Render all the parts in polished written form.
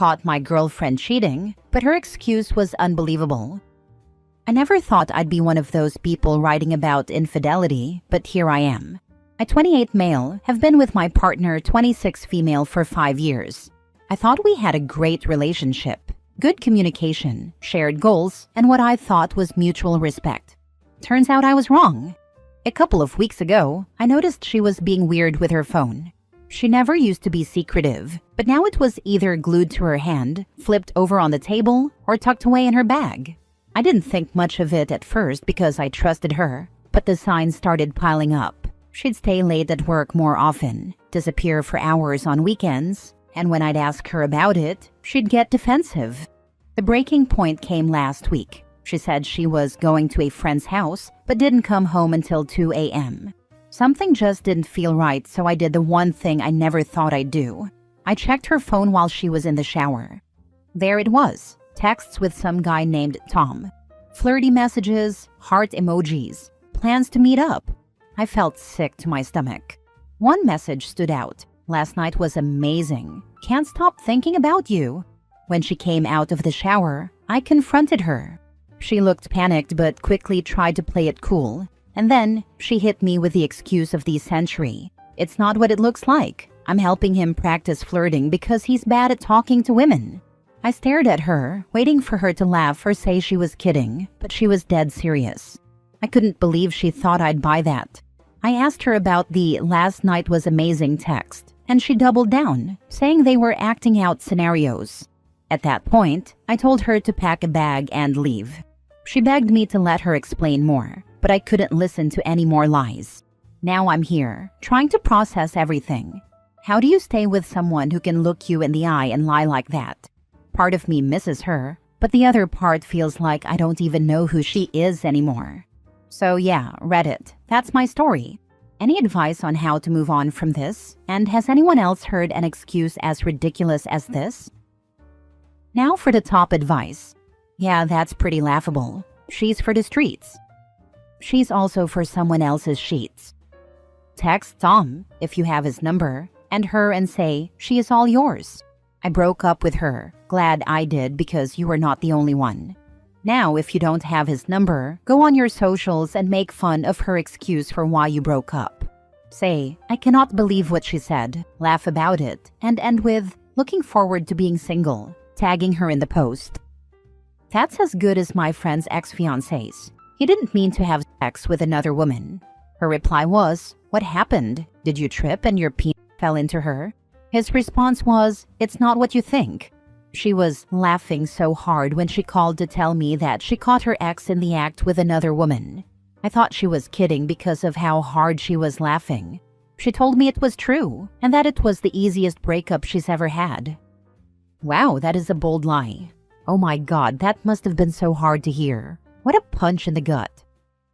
caught my girlfriend cheating, but her excuse was unbelievable. I never thought I'd be one of those people writing about infidelity, but here I am. A 28 male, have been with my partner 26 female for 5 years. I thought we had a great relationship, good communication, shared goals, and what I thought was mutual respect. Turns out I was wrong. A couple of weeks ago, I noticed she was being weird with her phone. She never used to be secretive, but now it was either glued to her hand, flipped over on the table, or tucked away in her bag. I didn't think much of it at first because I trusted her, but the signs started piling up. She'd stay late at work more often, disappear for hours on weekends, and when I'd ask her about it, she'd get defensive. The breaking point came last week. She said she was going to a friend's house, but didn't come home until 2 a.m. Something just didn't feel right, so I did the one thing I never thought I'd do. I checked her phone while she was in the shower. There it was, texts with some guy named Tom. Flirty messages, heart emojis, plans to meet up. I felt sick to my stomach. One message stood out. Last night was amazing. Can't stop thinking about you. When she came out of the shower, I confronted her. She looked panicked but quickly tried to play it cool. And then she hit me with the excuse of the century. It's not what it looks like. I'm helping him practice flirting because he's bad at talking to women. I stared at her, waiting for her to laugh or say she was kidding, but she was dead serious. I couldn't believe she thought I'd buy that. I asked her about the "last night was amazing" text, and she doubled down, saying they were acting out scenarios. At that point, I told her to pack a bag and leave. She begged me to let her explain more, but I couldn't listen to any more lies. Now I'm here, trying to process everything. How do you stay with someone who can look you in the eye and lie like that? Part of me misses her, but the other part feels like I don't even know who she is anymore. So yeah, Reddit, that's my story. Any advice on how to move on from this? And has anyone else heard an excuse as ridiculous as this? Now for the top advice. Yeah, that's pretty laughable. She's for the streets. She's also for someone else's sheets. Text Tom, if you have his number, and her and say, she is all yours. I broke up with her. Glad I did because you were not the only one. Now, if you don't have his number, go on your socials and make fun of her excuse for why you broke up. Say, I cannot believe what she said, laugh about it, and end with, looking forward to being single, tagging her in the post. That's as good as my friend's ex-fiancé's. He didn't mean to have sex with another woman. Her reply was, what happened? Did you trip and your penis fell into her? His response was, it's not what you think. She was laughing so hard when she called to tell me that she caught her ex in the act with another woman. I thought she was kidding because of how hard she was laughing. She told me it was true and that it was the easiest breakup she's ever had. Wow, that is a bold lie. Oh my God, that must have been so hard to hear. What a punch in the gut.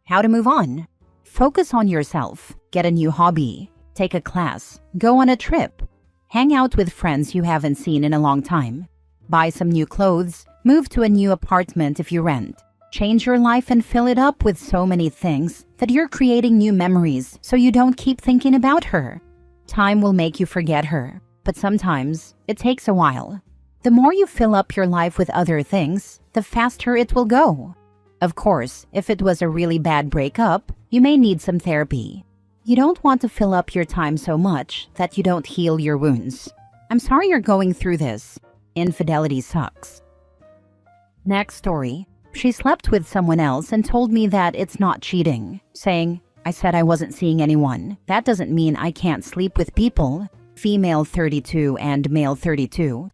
How to move on? Focus on yourself. Get a new hobby. Take a class. Go on a trip. Hang out with friends you haven't seen in a long time. Buy some new clothes. Move to a new apartment if you rent. Change your life and fill it up with so many things that you're creating new memories so you don't keep thinking about her. Time will make you forget her, but sometimes it takes a while. The more you fill up your life with other things, the faster it will go. Of course, if it was a really bad breakup, you may need some therapy. You don't want to fill up your time so much that you don't heal your wounds. I'm sorry you're going through this. Infidelity sucks. Next story. She slept with someone else and told me that it's not cheating, saying, I said I wasn't seeing anyone. That doesn't mean I can't sleep with people. Female 32 and male 32.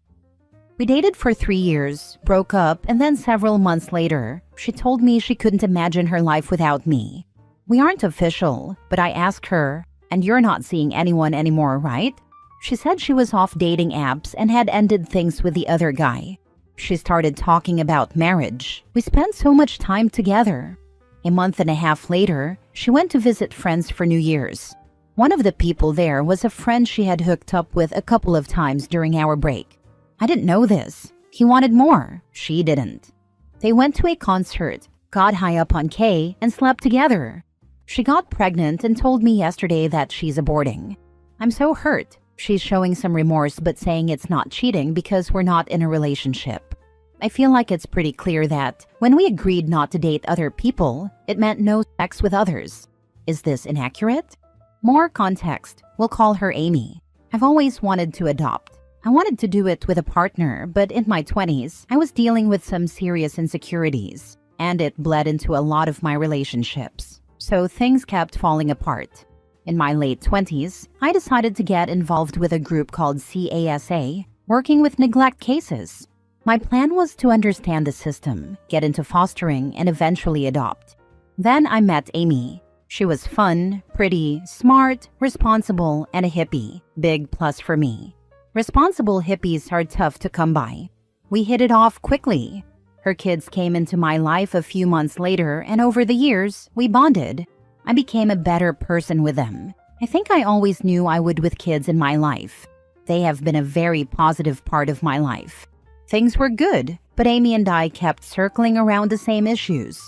We dated for 3 years, broke up, and then several months later, she told me she couldn't imagine her life without me. We aren't official, but I asked her, and you're not seeing anyone anymore, right? She said she was off dating apps and had ended things with the other guy. She started talking about marriage. We spent so much time together. A month and a half later, she went to visit friends for New Year's. One of the people there was a friend she had hooked up with a couple of times during our break. I didn't know this. He wanted more. She didn't. They went to a concert, got high up on K, and slept together. She got pregnant and told me yesterday that she's aborting. I'm so hurt. She's showing some remorse but saying it's not cheating because we're not in a relationship. I feel like it's pretty clear that when we agreed not to date other people, it meant no sex with others. Is this inaccurate? More context. We'll call her Amy. I've always wanted to adopt. I wanted to do it with a partner, but in my 20s, I was dealing with some serious insecurities, and it bled into a lot of my relationships. So things kept falling apart. In my late 20s, I decided to get involved with a group called CASA, working with neglect cases. My plan was to understand the system, get into fostering, and eventually adopt. Then I met Amy. She was fun, pretty, smart, responsible, and a hippie. Big plus for me. Responsible hippies are tough to come by. We hit it off quickly. Her kids came into my life a few months later, and over the years, we bonded. I became a better person with them. I think I always knew I would with kids in my life. They have been a very positive part of my life. Things were good, but Amy and I kept circling around the same issues.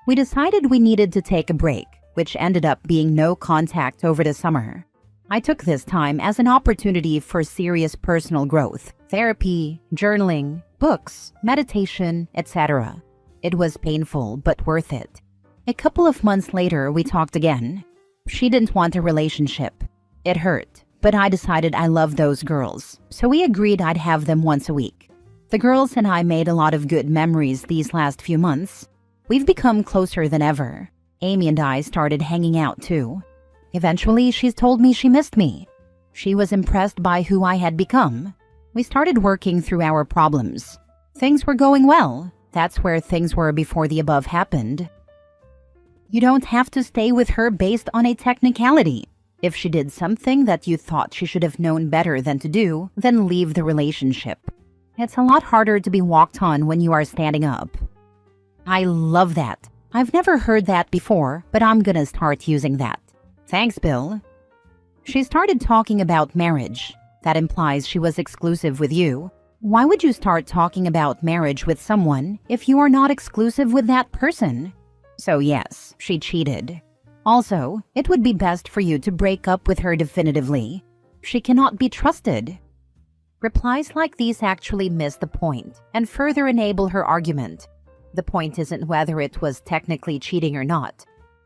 We decided we needed to take a break, which ended up being no contact over the summer. I took this time as an opportunity for serious personal growth, therapy, journaling, books, meditation, etc. It was painful, but worth it. A couple of months later, we talked again. She didn't want a relationship. It hurt, but I decided I loved those girls, so we agreed I'd have them once a week. The girls and I made a lot of good memories these last few months. We've become closer than ever. Amy and I started hanging out too. Eventually, she's told me she missed me. She was impressed by who I had become. We started working through our problems. Things were going well. That's where things were before the above happened. You don't have to stay with her based on a technicality. If she did something that you thought she should have known better than to do, then leave the relationship. It's a lot harder to be walked on when you are standing up. I love that. I've never heard that before, but I'm gonna start using that. Thanks, Bill. She started talking about marriage. That implies she was exclusive with you. Why would you start talking about marriage with someone if you are not exclusive with that person? So yes, she cheated. Also, it would be best for you to break up with her definitively. She cannot be trusted. Replies like these actually miss the point and further enable her argument. The point isn't whether it was technically cheating or not.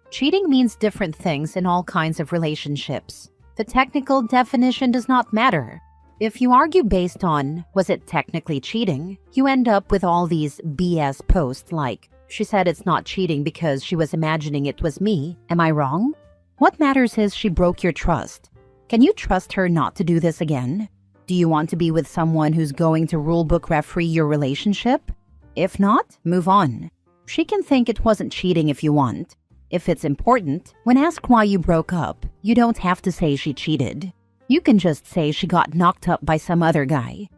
Cheating means different things in all kinds of relationships. The technical definition does not matter. If you argue based on, was it technically cheating, you end up with all these BS posts like, she said it's not cheating because she was imagining it was me. Am I wrong? What matters is she broke your trust. Can you trust her not to do this again? Do you want to be with someone who's going to rulebook referee your relationship? If not, move on. She can think it wasn't cheating if you want. If it's important, when asked why you broke up, you don't have to say she cheated. You can just say she got knocked up by some other guy.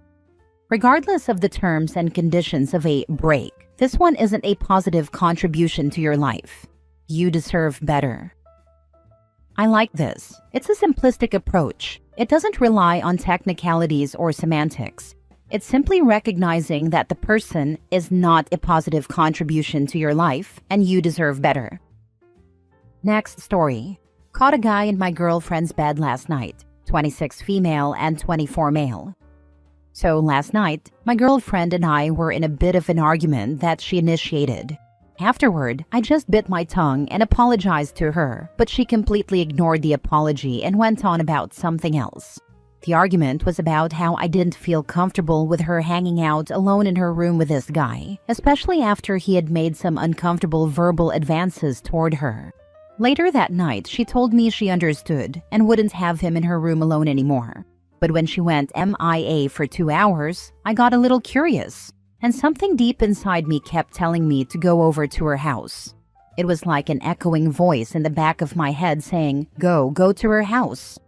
Regardless of the terms and conditions of a break, this one isn't a positive contribution to your life. You deserve better. I like this. It's a simplistic approach. It doesn't rely on technicalities or semantics. It's simply recognizing that the person is not a positive contribution to your life and you deserve better. Next story. Caught a guy in my girlfriend's bed last night, 26 female and 24 male. So last night, my girlfriend and I were in a bit of an argument that she initiated. Afterward, I just bit my tongue and apologized to her, but she completely ignored the apology and went on about something else. The argument was about how I didn't feel comfortable with her hanging out alone in her room with this guy, especially after he had made some uncomfortable verbal advances toward her. Later that night, she told me she understood and wouldn't have him in her room alone anymore. But when she went MIA for 2 hours, I got a little curious, and something deep inside me kept telling me to go over to her house. It was like an echoing voice in the back of my head saying, go to her house.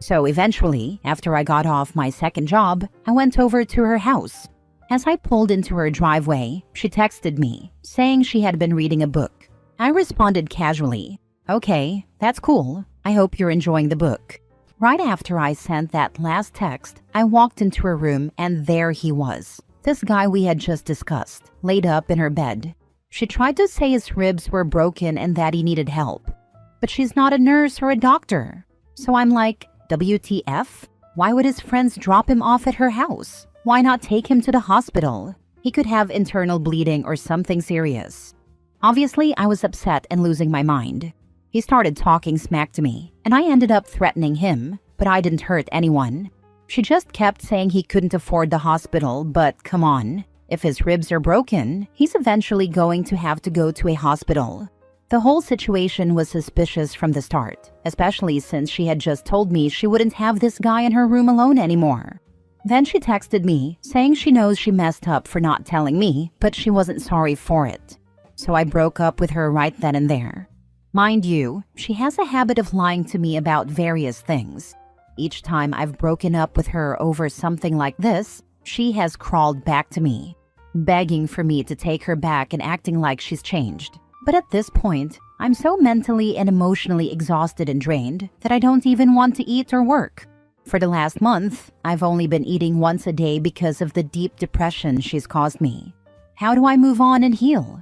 So eventually, after I got off my second job, I went over to her house. As I pulled into her driveway, she texted me, saying she had been reading a book. I responded casually, okay, that's cool. I hope you're enjoying the book. Right after I sent that last text, I walked into her room and there he was. This guy we had just discussed, laid up in her bed. She tried to say his ribs were broken and that he needed help. But she's not a nurse or a doctor. So I'm like, WTF? Why would his friends drop him off at her house? Why not take him to the hospital? He could have internal bleeding or something serious. Obviously, I was upset and losing my mind. He started talking smack to me, and I ended up threatening him, but I didn't hurt anyone. She just kept saying he couldn't afford the hospital, but come on. If his ribs are broken, he's eventually going to have to go to a hospital. The whole situation was suspicious from the start, especially since she had just told me she wouldn't have this guy in her room alone anymore. Then she texted me, saying she knows she messed up for not telling me, but she wasn't sorry for it. So I broke up with her right then and there. Mind you, she has a habit of lying to me about various things. Each time I've broken up with her over something like this, she has crawled back to me, begging for me to take her back and acting like she's changed. But at this point, I'm so mentally and emotionally exhausted and drained that I don't even want to eat or work. For the last month, I've only been eating once a day because of the deep depression she's caused me. How do I move on and heal?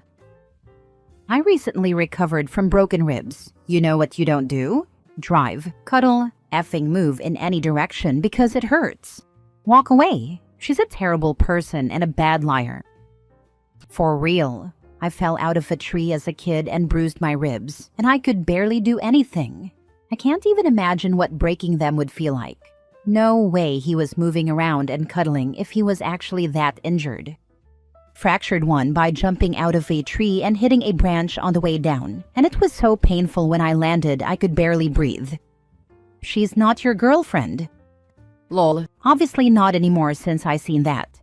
I recently recovered from broken ribs. You know what you don't do? Drive, cuddle, effing move in any direction because it hurts. Walk away. She's a terrible person and a bad liar. For real. I fell out of a tree as a kid and bruised my ribs, and I could barely do anything. I can't even imagine what breaking them would feel like. No way he was moving around and cuddling if he was actually that injured. Fractured one by jumping out of a tree and hitting a branch on the way down, and it was so painful when I landed I could barely breathe. She's not your girlfriend. Lol, obviously not anymore since I seen that.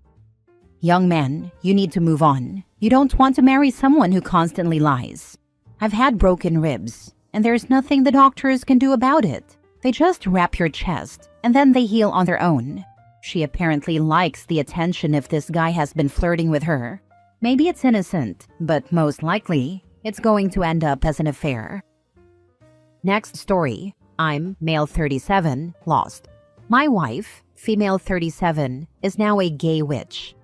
Young man, you need to move on. You don't want to marry someone who constantly lies. I've had broken ribs, and there's nothing the doctors can do about it. They just wrap your chest, and then they heal on their own. She apparently likes the attention if this guy has been flirting with her. Maybe it's innocent, but most likely, it's going to end up as an affair. Next story. I'm, male 37, lost. My wife, female 37, is now a gay witch.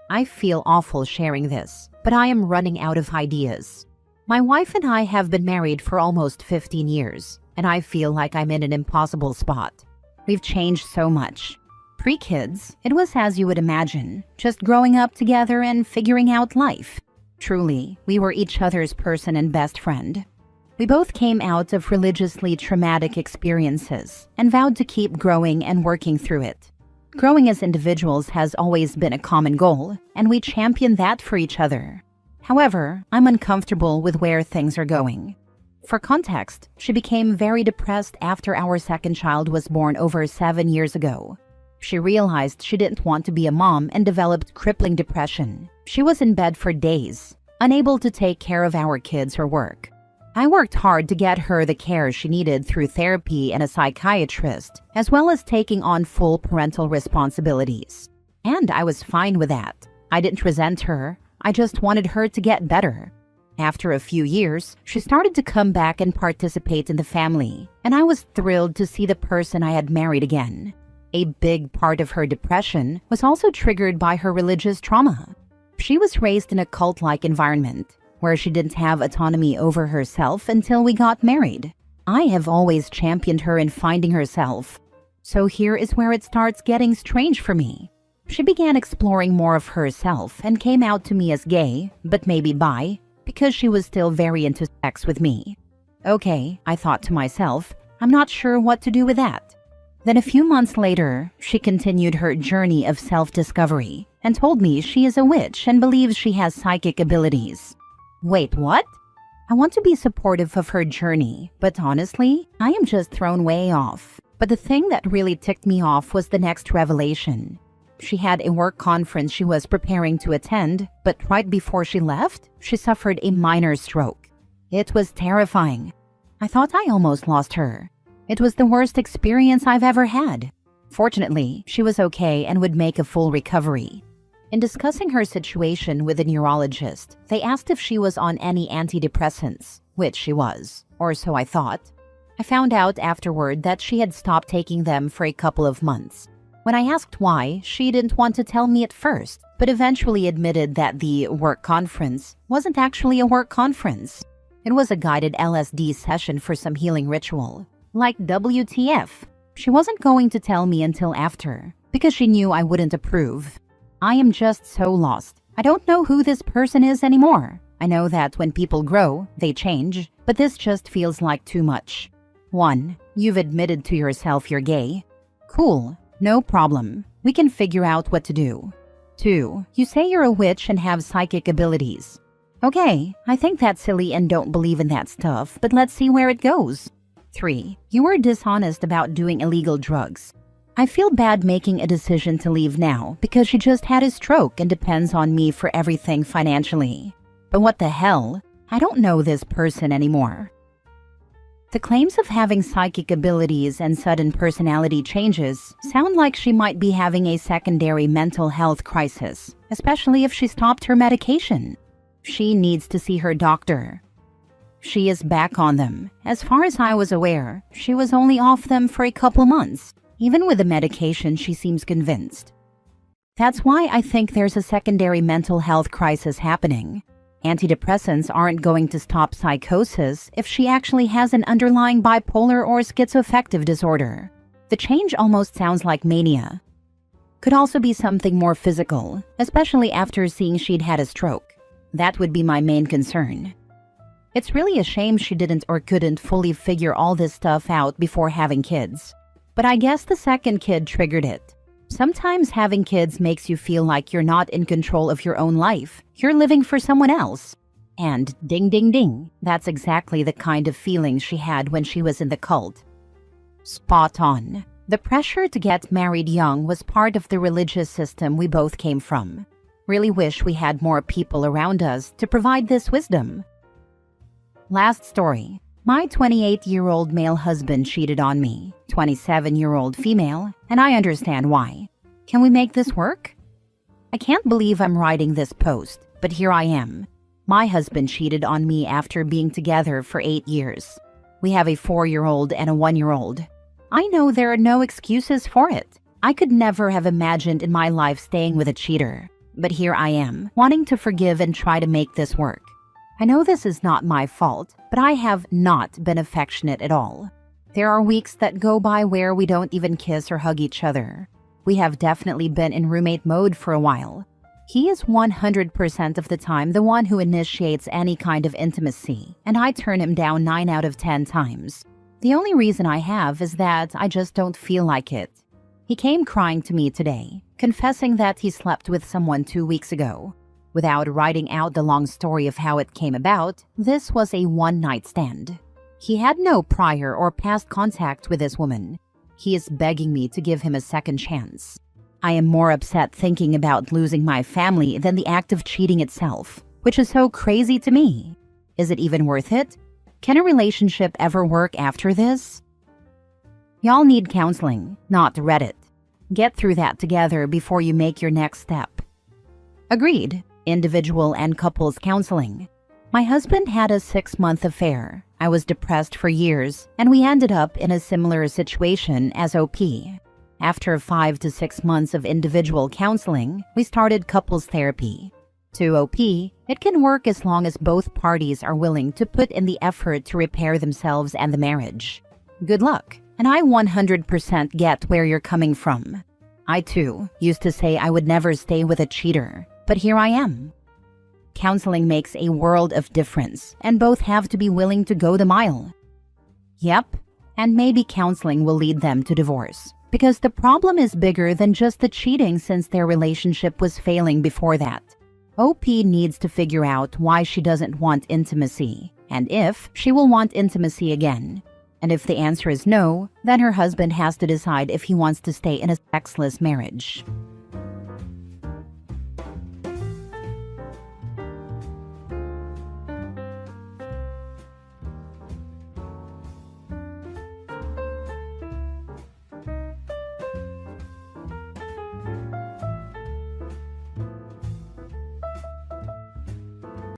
I feel awful sharing this, but I am running out of ideas. My wife and I have been married for almost 15 years, and I feel like I'm in an impossible spot. We've changed so much. Pre-kids, it was as you would imagine, just growing up together and figuring out life. Truly, we were each other's person and best friend. We both came out of religiously traumatic experiences and vowed to keep growing and working through it. Growing as individuals has always been a common goal, and we champion that for each other. However, I'm uncomfortable with where things are going. For context, she became very depressed after our second child was born over 7 years ago. She realized she didn't want to be a mom and developed crippling depression. She was in bed for days, unable to take care of our kids or work. I worked hard to get her the care she needed through therapy and a psychiatrist, as well as taking on full parental responsibilities. And I was fine with that. I didn't resent her. I just wanted her to get better. After a few years, she started to come back and participate in the family, and I was thrilled to see the person I had married again. A big part of her depression was also triggered by her religious trauma. She was raised in a cult-like environment, where she didn't have autonomy over herself until we got married. I have always championed her in finding herself. So here is where it starts getting strange for me. She began exploring more of herself and came out to me as gay, but maybe bi, because she was still very into sex with me. Okay, I thought to myself, I'm not sure what to do with that. Then a few months later, she continued her journey of self-discovery and told me she is a witch and believes she has psychic abilities. Wait, what? I want to be supportive of her journey, but honestly, I am just thrown way off. But the thing that really ticked me off was the next revelation. She had a work conference she was preparing to attend, but right before she left, she suffered a minor stroke. It was terrifying. I thought I almost lost her. It was the worst experience I've ever had. Fortunately, she was okay and would make a full recovery. In discussing her situation with a neurologist, they asked if she was on any antidepressants, which she was, or so I thought. I found out afterward that she had stopped taking them for a couple of months. When I asked why, she didn't want to tell me at first, but eventually admitted that the work conference wasn't actually a work conference. It was a guided LSD session for some healing ritual. Like WTF. She wasn't going to tell me until after, because she knew I wouldn't approve. I am just so lost. I don't know who this person is anymore. I know that when people grow, they change, but this just feels like too much. 1. You've admitted to yourself you're gay. Cool, no problem. We can figure out what to do. 2. You say you're a witch and have psychic abilities. Okay, I think that's silly and don't believe in that stuff, but let's see where it goes. 3. You were dishonest about doing illegal drugs. I feel bad making a decision to leave now because she just had a stroke and depends on me for everything financially. But what the hell? I don't know this person anymore. The claims of having psychic abilities and sudden personality changes sound like she might be having a secondary mental health crisis, especially if she stopped her medication. She needs to see her doctor. She is back on them. As far as I was aware, she was only off them for a couple months. Even with the medication, she seems convinced. That's why I think there's a secondary mental health crisis happening. Antidepressants aren't going to stop psychosis if she actually has an underlying bipolar or schizoaffective disorder. The change almost sounds like mania. Could also be something more physical, especially after seeing she'd had a stroke. That would be my main concern. It's really a shame she didn't or couldn't fully figure all this stuff out before having kids. But I guess the second kid triggered it. Sometimes having kids makes you feel like you're not in control of your own life. You're living for someone else. And ding ding ding, that's exactly the kind of feeling she had when she was in the cult. Spot on. The pressure to get married young was part of the religious system we both came from. Really wish we had more people around us to provide this wisdom. Last story. My 28-year-old male husband cheated on me, 27-year-old female, and I understand why. Can we make this work? I can't believe I'm writing this post, but here I am. My husband cheated on me after being together for 8 years. We have a 4-year-old and a 1-year-old. I know there are no excuses for it. I could never have imagined in my life staying with a cheater. But here I am, wanting to forgive and try to make this work. I know this is not my fault, but I have not been affectionate at all. There are weeks that go by where we don't even kiss or hug each other. We have definitely been in roommate mode for a while. He is 100% of the time the one who initiates any kind of intimacy, and I turn him down 9 out of 10 times. The only reason I have is that I just don't feel like it. He came crying to me today, confessing that he slept with someone 2 weeks ago. Without writing out the long story of how it came about, this was a one-night stand. He had no prior or past contact with this woman. He is begging me to give him a second chance. I am more upset thinking about losing my family than the act of cheating itself, which is so crazy to me. Is it even worth it? Can a relationship ever work after this? Y'all need counseling, not Reddit. Get through that together before you make your next step. Agreed. Individual and couples counseling. My husband had a 6-month affair. I was depressed for years, and we ended up in a similar situation as OP. After 5 to 6 months of individual counseling, we started couples therapy. To OP, it can work as long as both parties are willing to put in the effort to repair themselves and the marriage. Good luck, and I 100% get where you're coming from. I too used to say I would never stay with a cheater. But here I am. Counseling makes a world of difference, and both have to be willing to go the mile. Yep, and maybe counseling will lead them to divorce, because the problem is bigger than just the cheating since their relationship was failing before that. OP needs to figure out why she doesn't want intimacy, and if she will want intimacy again. And if the answer is no, then her husband has to decide if he wants to stay in a sexless marriage.